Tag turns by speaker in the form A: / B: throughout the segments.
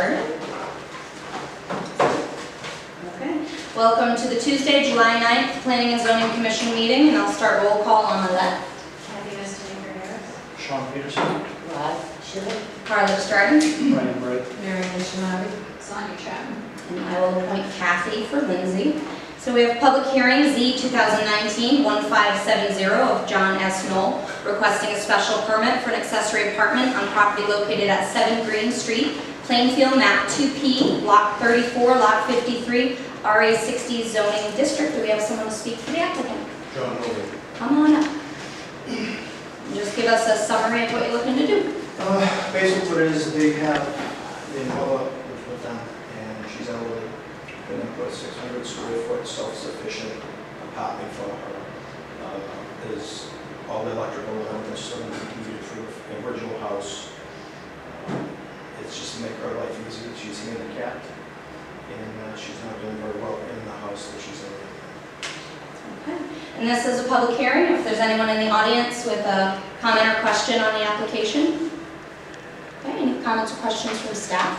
A: started. Okay. Welcome to the Tuesday, July 9th Planning and Zoning Commission meeting, and I'll start roll call on my left.
B: Kathy Harris.
C: Sean Peterson.
B: Rod Schilling.
A: Carla Stratton.
C: Brian Bright.
B: Marion Shinabi. Sonia Chapman.
A: And I will appoint Kathy for Lindsay. So we have public hearing Z 2019-1570 of John S. Knoll, requesting a special permit for an accessory apartment on property located at 7 Green Street, Plainfield, map 2P, lot 34, lot 53, RA 60 zoning district. Do we have someone to speak for the applicant?
C: John Knoll.
A: Come on up. And just give us a summary of what you're looking to do.
C: Basically what it is, they have, Noah lives with them, and she's elderly. They're going to put a 600 square foot self-sufficient apartment for her. There's all the electrical and everything still commuted through the original house. It's just to make her life easier. She's handicapped, and she's not doing very well in the house that she's in.
A: Okay. And this is a public hearing. If there's anyone in the audience with a comment or question on the application. Okay, any comments or questions from staff?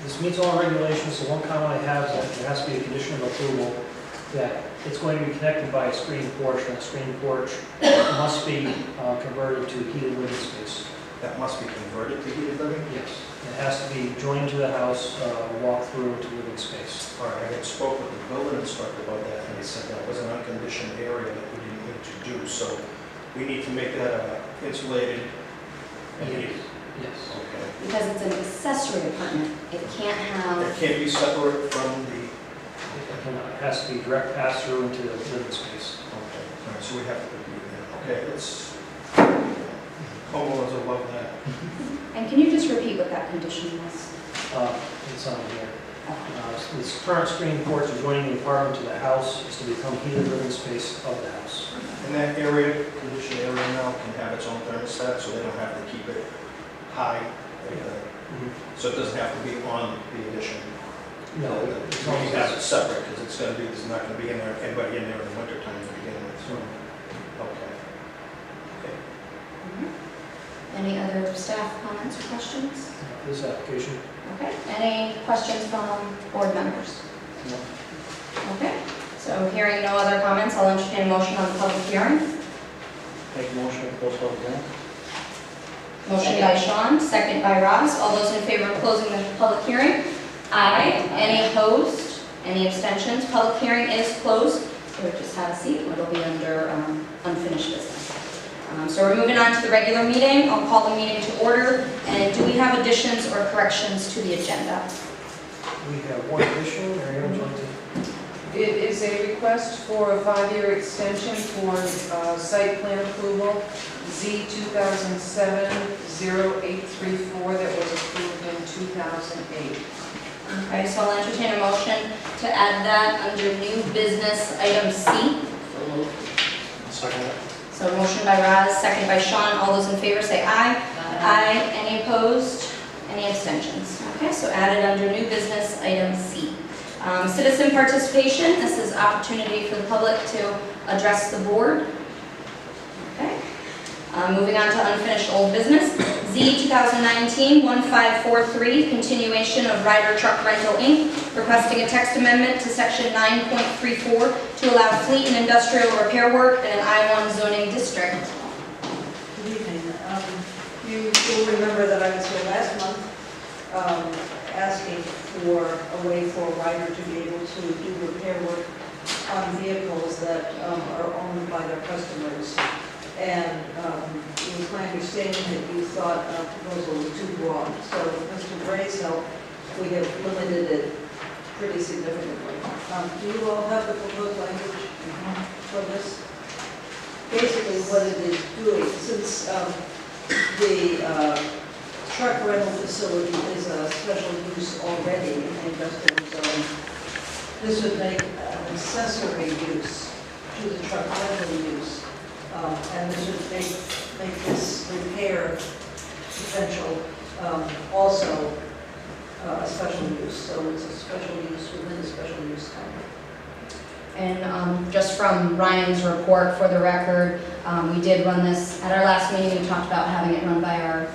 D: This meets all regulations, so one comment I have is that there has to be a condition of approval that it's going to be connected by a screen porch, and that screen porch must be converted to heated living space.
C: That must be converted to heated living?
D: Yes. It has to be joined to the house, walk through to living space.
C: All right, I had spoke with the building inspector about that, and he said that was an unconditioned area that we didn't need to do, so we need to make that insulated and heated.
D: Yes.
C: Okay.
A: Because it's an accessory apartment, it can't have.
C: It can't be separate from the,
D: It has to be direct pass-through into the living space.
C: okay, all right, so we have to do that. Okay, it's, homeowners will love that.
A: And can you just repeat what that condition was?
D: It's on here. This current screen porch adjoining the apartment to the house is to become heated living space of the house.
C: And that area, conditioned area now can have its own thermostat, so they don't have to keep it high. So it doesn't have to be on the addition.
D: No,
C: As long as you have it separate, because it's going to be, there's not going to be anybody in there in the wintertime to begin with. So, okay. Okay.
A: Any other staff comments or questions?
D: This application.
A: Okay, any questions from board members?
D: No.
A: Okay, so hearing no other comments, I'll entertain a motion on the public hearing.
D: Make a motion to close public hearing.
A: Motion by Sean, second by Ross. All those in favor of closing the public hearing? Aye. Any opposed? Any abstentions? Public hearing is closed. So just have a seat. It'll be under unfinished business. So we're moving on to the regular meeting. I'll call the meeting to order. And do we have additions or corrections to the agenda?
D: We have one addition. Mary Ann, would you like to?
E: It is a request for a 5-year extension for site plan approval, Z 2007-0834, that was approved in 2008.
A: Okay, so I'll entertain a motion to add that under new business item C.
D: Second.
A: So motion by Roz, second by Sean. All those in favor say aye. Aye. Any opposed? Any abstentions? Okay, so added under new business item C. Citizen participation. This is opportunity for the public to address the board. Okay. Moving on to unfinished old business. Z 2019-1543, continuation of Ryder Truck Rental Inc., requesting a text amendment to section 9.34 to allow fleet and industrial repair work in an I-1 zoning district.
F: Good evening. You will remember that I was here last month asking for a way for Ryder to be able to do repair work on vehicles that are owned by their customers. And it was my understanding that you thought our proposal was too broad. So with Mr. Bray's help, we have limited it pretty significantly. Do you all have the proposed language for this? Basically what it is doing, since the truck rental facility is a special use already in the industrial zone, this would make an accessory use to the truck rental use. And this would make this repair potential also a special use. So it's a special use within a special use type.
A: And just from Ryan's report, for the record, we did run this at our last meeting. We talked about having it run by our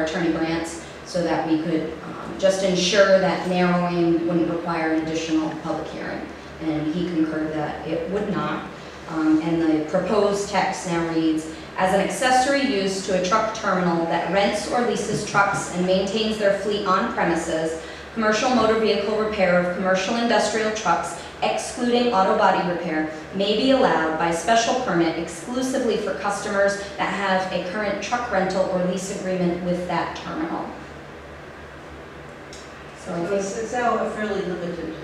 A: attorney Grants. so that we could just ensure that narrowing wouldn't require an additional public hearing. And he concurred that it would not. And the proposed text now reads, as an accessory use to a truck terminal that rents or leases trucks and maintains their fleet on premises, commercial motor vehicle repair of commercial industrial trucks, excluding auto body repair, may be allowed by special permit exclusively for customers that have a current truck rental or lease agreement with that terminal. So I think,
F: It's now a fairly limited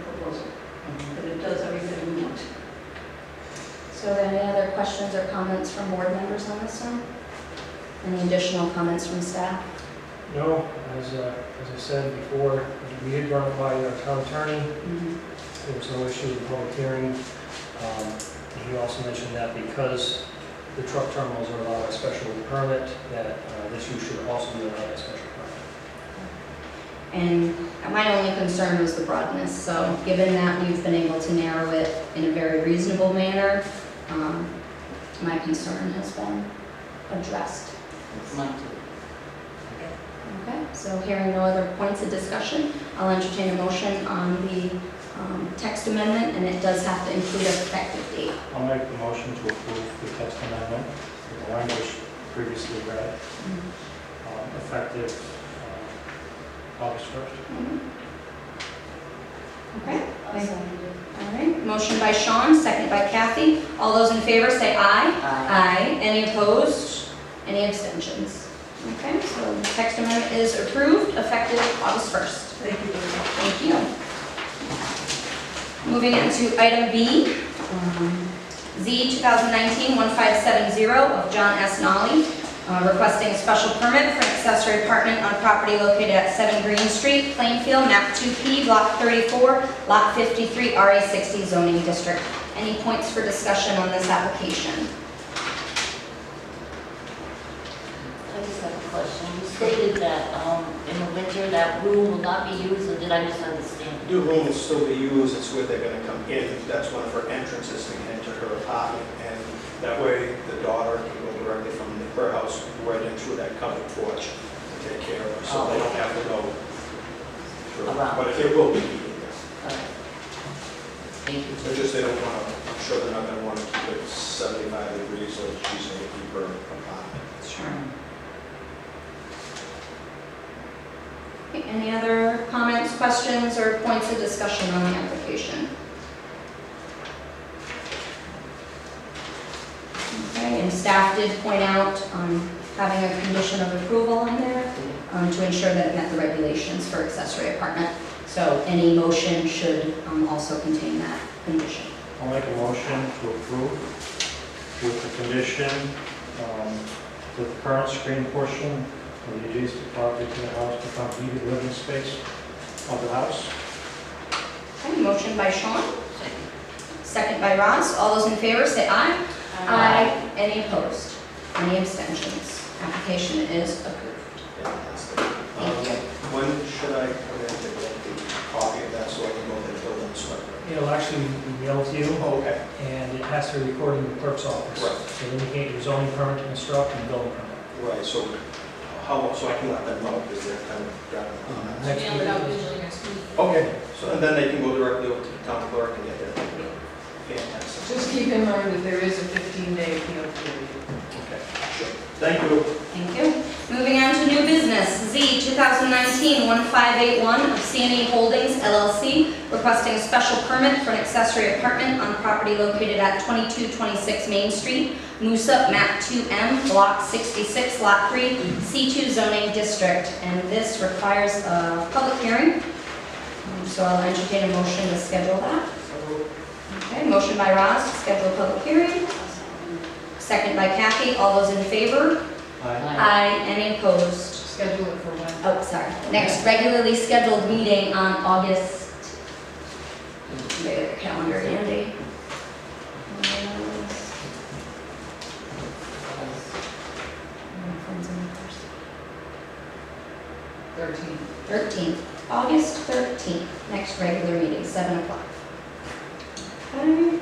F: proposal, but it does everything we want.
A: so are there any other questions or comments from board members on this one? Any additional comments from staff?
D: No, as I said before, we did run it by our town attorney. There was no issue with the public hearing. He also mentioned that because the truck terminals are allowed a special permit, that this use should also be allowed a special permit.
A: And my only concern was the broadness, so given that we've been able to narrow it in a very reasonable manner, my concern has been addressed. Okay, so hearing no other points of discussion, I'll entertain a motion on the text amendment, and it does have to include an effective date.
G: I'll make the motion to approve the text amendment, with the language previously read, effective August 1st.
A: Okay, all right, motion by Sean, second by Kathy. All those in favor say aye. Aye. Any opposed? Any abstentions? Okay, so the text amendment is approved, effective August 1st.
F: Thank you very much.
A: Thank you. Moving into item B, Z 2019-1570 of John S. Nolly, requesting a special permit for an accessory apartment on property located at 7 Green Street, Plainfield, map 2P, block 34, lot 53, RA60 zoning district. Any points for discussion on this application?
B: I just have a question. You stated that in the winter that room will not be used, or did I misunderstand?
C: The room will still be used, it's where they're gonna come in, that's one of her entrances to enter her apartment, and that way the daughter can go directly from her house right in through that covered porch to take care of her, so they don't have to go through.
B: Around.
C: But it will be heated, yes.
B: All right. Thank you.
C: So just they don't wanna, I'm sure they're not gonna wanna keep it 75 degrees, so she's gonna keep her apartment.
A: Sure. Okay, any other comments, questions, or points of discussion on the application? Okay, and staff did point out having a condition of approval in there to ensure that it met the regulations for accessory apartment. So any motion should also contain that condition.
G: I'll make a motion to approve with the condition that the current screen portion of the adjacent property to the house become heated living space of the house.
A: Okay, motion by Sean, second by Ross. All those in favor say aye. Aye. Any opposed? Any abstentions? Application is approved.
C: Fantastic.
A: Thank you.
C: When should I come in to get the copy of that so I can go to the building inspector?
D: It'll actually be mailed to you,
C: Oh, okay.
D: and it has to be recorded in the clerk's office.
C: Right.
D: So indicate your zoning permit to instruct and building permit.
C: Right, so so I can let them know, because they're kind of got it on that.
D: Next
B: Mail it out
D: week.
B: usually next week.
C: Okay, so and then they can go directly over to the town clerk and get their, fantastic.
E: Just keep in mind that there is a 15-day appeal period.
C: Okay, sure. Thank you.
A: Thank you. Moving on to new business, Z 2019-1581 of C&E Holdings LLC, requesting a special permit for an accessory apartment on property located at 2226 Main Street, Moosup, map 2M, block 66, lot 3, C2 zoning district. And this requires a public hearing. So I'll entertain a motion to schedule that. Okay, motion by Ross to schedule a public hearing. Second by Kathy. All those in favor? Aye. Any opposed?
E: Schedule it for when?
A: Oh, sorry. Next regularly scheduled meeting on August. Calendar handy. 13th. August 13th. Next regular meeting, 7 o'clock. Okay.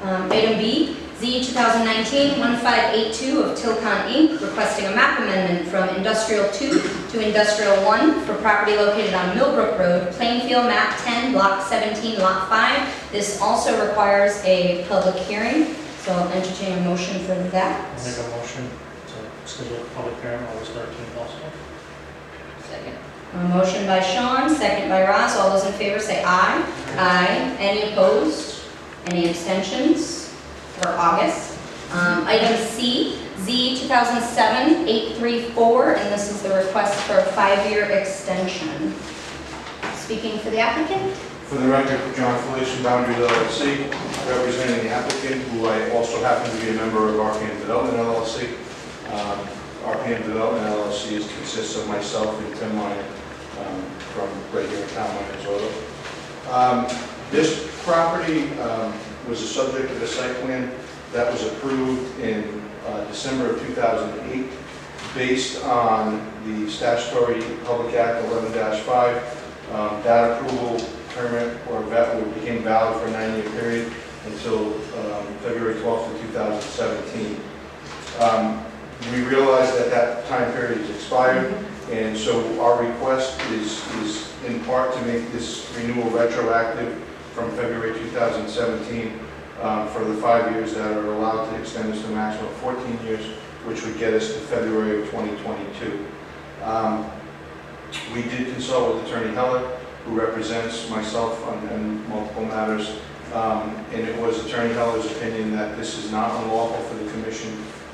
A: Item B, Z 2019-1582 of Tilcon Inc., requesting a map amendment from Industrial 2 to Industrial 1 for property located on Millbrook Road, Plainfield, map 10, block 17, lot 5. This also requires a public hearing, so I'll entertain a motion for that.
G: I'll make a motion to schedule a public hearing August 13th also.
B: Second.
A: A motion by Sean, second by Ross. All those in favor say aye. Aye. Any opposed? Any abstentions? For August. Item C, Z 2007-834, and this is the request for a 5-year extension. Speaking for the applicant?
H: For the record, John Felician, Boundary LLC, representing the applicant, who I also happen to be a member of RPM Development LLC. RPM Development LLC consists of myself and Tim Meyer from right here in town, Minnesota. This property was the subject of a site plan that was approved in December of 2008, based on the statutory Public Act 11-5. That approval permit became valid for a 9-year period until February 12th of 2017. We realized that that time period has expired, and so our request is in part to make this renewal retroactive from February 2017 for the 5 years that are allowed to extend this to a maximum of 14 years, which would get us to February of 2022. We did consult with Attorney Heller, who represents myself on multiple matters, and it was Attorney Heller's opinion that this is not unlawful for the Commission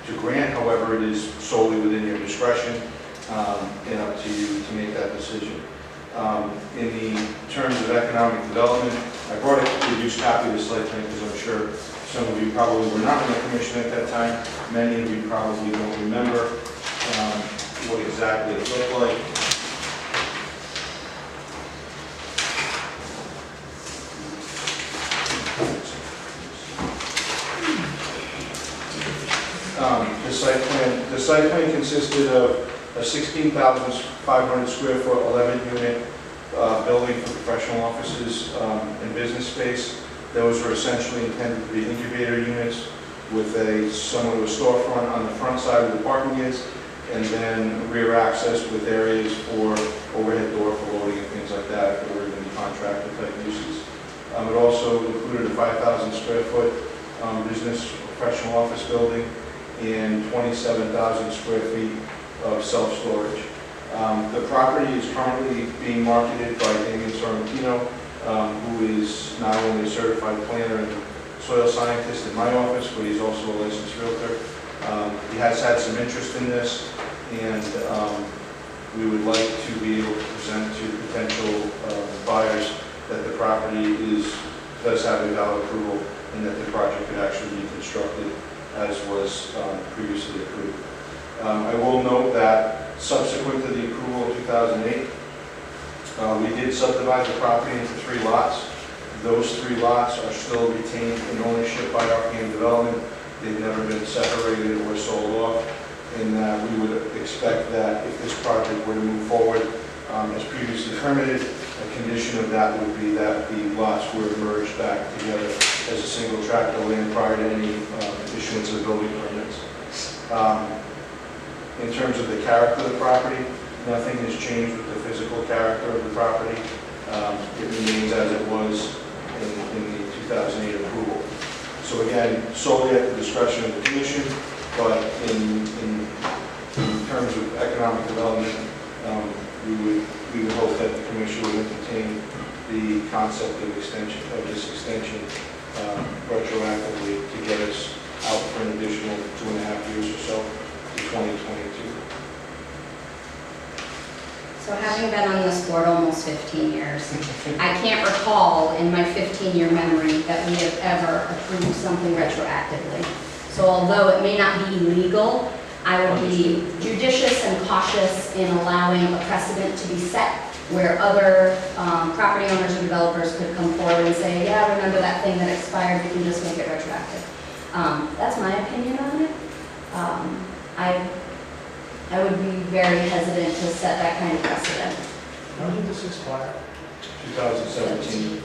H: to grant. However, it is solely within your discretion and up to you to make that decision. In the terms of economic development, I brought a reduced copy of the site plan because I'm sure some of you probably were not in the Commission at that time. Many of you probably don't remember what exactly it looked like. The site plan consisted of a 16,500 square foot, 11-unit building for professional offices and business space. Those were essentially intended to be incubator units with somewhat of a storefront on the front side of the parking gates, and then rear access with areas for overhead door for loading and things like that if there were going to be contractor type uses. It also included a 5,000 square foot business professional office building and 27,000 square feet of self-storage. The property is currently being marketed by Damian Sorrentino, who is not only a certified planner and soil scientist in my office, but he's also a licensed realtor. He has had some interest in this, and we would like to be able to present to potential buyers that the property does have a valid approval and that the project could actually be constructed as was previously approved. I will note that subsequent to the approval of 2008, we did subdivide the property into 3 lots. Those 3 lots are still retained in ownership by RPM Development. They've never been separated or sold off, and we would expect that if this project were to move forward as previously permitted, a condition of that would be that the lots were merged back together as a single tract of land prior to any issuance of building permits. In terms of the character of the property, nothing has changed with the physical character of the property. It remains as it was in the 2008 approval. So again, solely at the discretion of the Commission, but in terms of economic development, we would hope that the Commission would entertain the concept of this extension retroactively to get us out for an additional 2.5 years or so to 2022.
A: So having been on this board almost 15 years, I can't recall in my 15-year memory that we have ever approved something retroactively. So although it may not be illegal, I would be judicious and cautious in allowing a precedent to be set where other property owners or developers could come forward and say, yeah, remember that thing that expired, we can just make it retroactive. That's my opinion on it. I would be very hesitant to set that kind of precedent.
G: When did this expire?
H: 2017.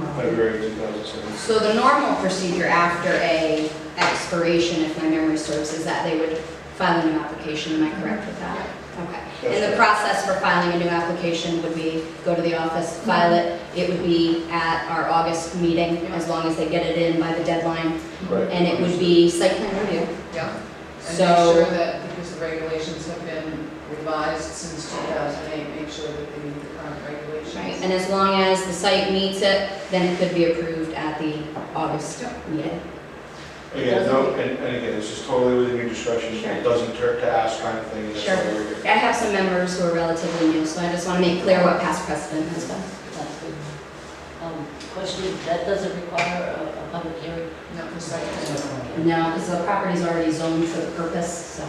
H: February 2017.
A: So the normal procedure after a expiration, if my memory serves, is that they would file a new application. Am I correct with that? Okay. And the process for filing a new application would be go to the office, file it. It would be at our August meeting, as long as they get it in by the deadline.
H: Right.
A: And it would be site plan review.
E: Yeah. And
A: So-
E: make sure that, because the regulations have been revised since 2008, make sure that they meet the current regulations.
A: Right, and as long as the site meets it, then it could be approved at the August meeting.
H: Again, no, and again, this is totally within your discretion.
A: Sure.
H: It doesn't hurt to ask kind of thing. That's
A: Sure.
H: why we're here.
A: I have some members who are relatively new, so I just want to make clear what past precedent has been.
B: That's good. Question, that doesn't require a public hearing?
E: No, for site plan.
A: No, because the property's already zoned for the purpose, so.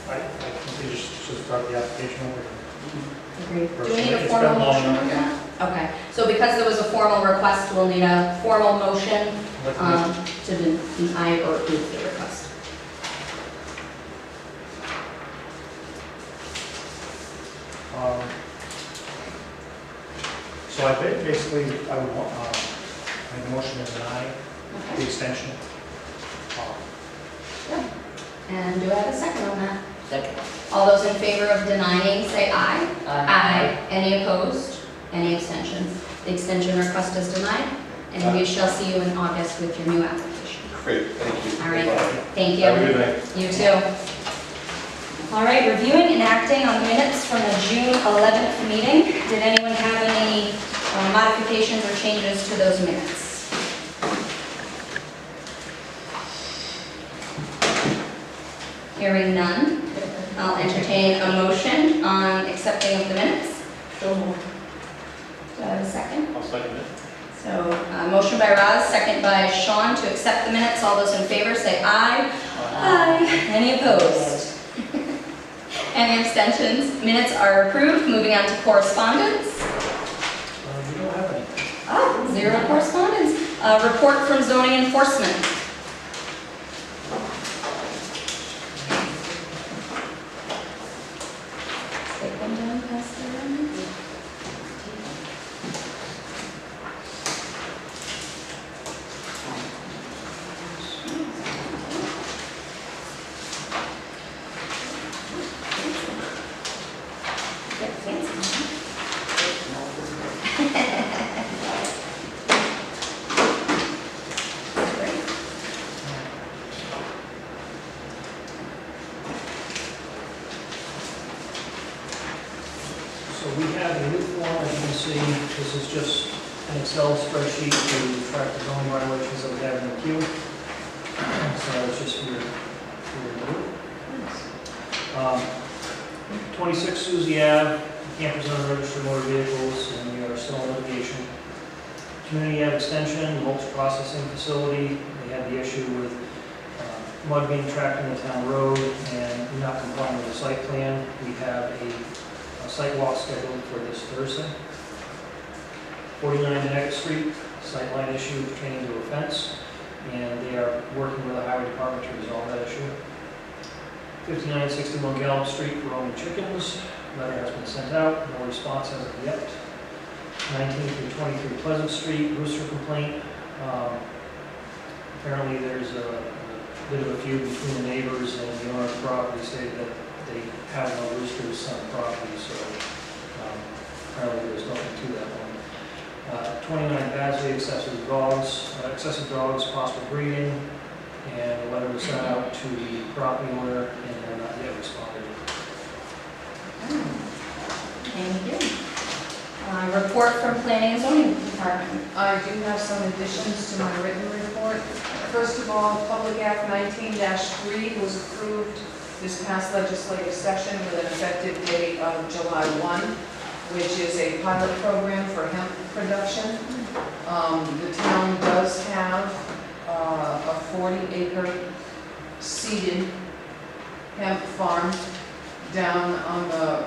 G: I think we should start the application over.
A: Agreed. Do we need a
G: It's
A: formal
G: been long
A: motion on
G: enough.
A: that? Okay, so because there was a formal request, we'll need a formal motion to deny or approve the request.
G: So I basically, I would want, make a motion to deny the
A: Okay.
G: extension.
A: And do I have a second on that?
B: Second.
A: All those in favor of denying, say aye.
B: Aye.
A: Any opposed? Any abstentions? The extension request is denied, and we shall see you in August with your new application.
H: Great, thank you.
A: All right,
H: Bye.
A: thank you.
H: Have a good night.
A: You too. All right, reviewing and acting on minutes from the June 11th meeting. Did anyone have any modifications or changes to those minutes? Hearing none, I'll entertain a motion on accepting of the minutes.
B: So moved.
A: Do I have a second?
G: I'll second it.
A: So, motion by Roz, second by Sean to accept the minutes. All those in favor say aye. Aye. Any opposed? Any abstentions? Minutes are approved. Moving on to correspondence.
D: We don't have any.
A: Zero correspondence. Report from zoning enforcement. Take them down past the room. Get fancy. Great.
D: So we have a new form, as you can see, this is just an Excel spreadsheet to track the zoning violations that we have in the queue. So it's just for your review. 26 Suzie Ave, campers and unregistered motor vehicles, and we are still in litigation. Community Ave Extension, mulch processing facility, they had the issue with mud being trapped in the town road and not complying with the site plan. We have a site walk scheduled for this Thursday. 49 Connecticut Street, sightline issue pertaining to a fence, and they are working with the highway department to resolve that issue. 5961 Gallup Street for Roman chickens, letter has been sent out, no response as of yet. 19 through 23 Pleasant Street, rooster complaint. Apparently there's a bit of a feud between the neighbors and the owner of the property, say that they have no roosters on the property, so apparently there's nothing to that one. 29 Basley, excessive dogs, possible breeding, and a letter was sent out to the property owner, and they're not yet responded.
A: Thank you. Report from Planning and Zoning Department.
E: I do have some additions to my written report. First of all, Public Act 19-3 was approved this past legislative session with an effective date of July 1, which is a pilot program for hemp production. The town does have a 40-acre seeded hemp farm down on the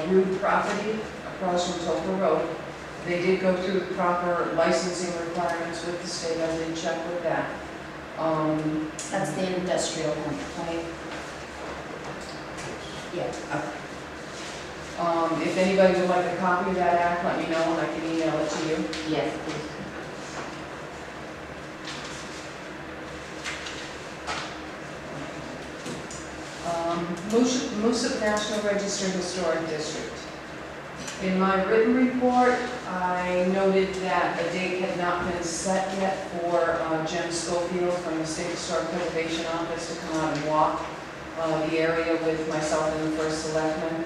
E: Rood property across from Topa Road. They did go through the proper licensing requirements with the state. I did check with that.
A: That's the industrial one, right? Yeah,
E: If anybody would like a copy of that act, let me know and I can email it to you.
B: Yes, please.
E: Moosup National Register Historic District. In my written report, I noted that a date had not been set yet for Jen Schofield from the State Historic Preservation Office to come out and walk the area with myself and the first selectman.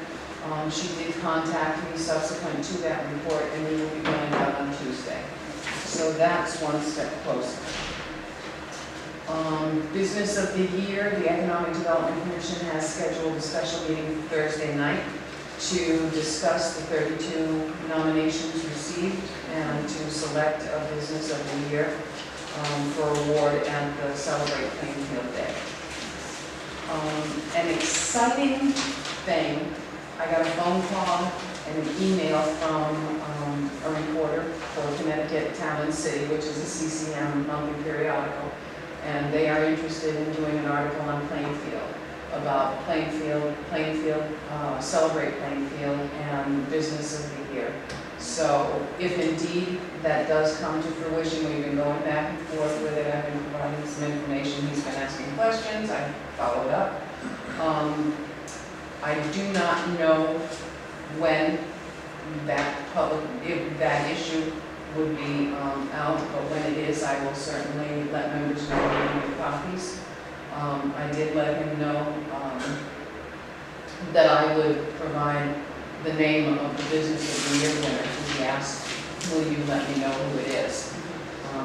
E: She did contact me subsequent to that report, and we will be going out on Tuesday. So that's one step closer. Business of the year, the Economic Development Commission has scheduled a special meeting Thursday night to discuss the 32 nominations received and to select a business of the year for award at the Celebrate Plainfield Day. An exciting thing, I got a phone call and an email from a reporter for Connecticut Town and City, which is a CCM monthly periodical, and they are interested in doing an article on Plainfield, about Plainfield, Celebrate Plainfield, and Business of the Year. So if indeed that does come to fruition, we've been going back and forth with it, I've been providing some information, he's been asking questions, I followed up. I do not know when if that issue would be out, but when it is, I will certainly let members know and make copies. I did let him know that I would provide the name of the business of the year winner. He asked, will you let me know who it is?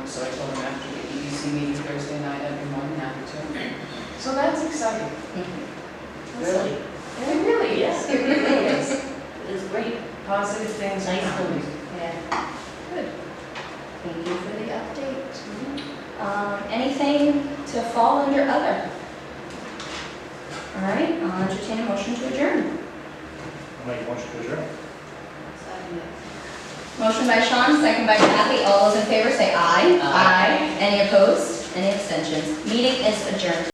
E: So I told him after the EDC meeting Thursday night, I'd be more than happy to. So that's exciting.
B: Really?
E: And it really is. It really is.
B: It is great.
E: Positive things are
B: Nice
E: happening.
B: news.
A: Yeah. Good. Thank you for the update. Anything to fall under other? All right, I'll entertain a motion to adjourn.
G: I'll make a motion to adjourn.
A: Motion by Sean, second by Kathy. All those in favor say aye.
B: Aye.
A: Any opposed? Any abstentions? Meeting is adjourned.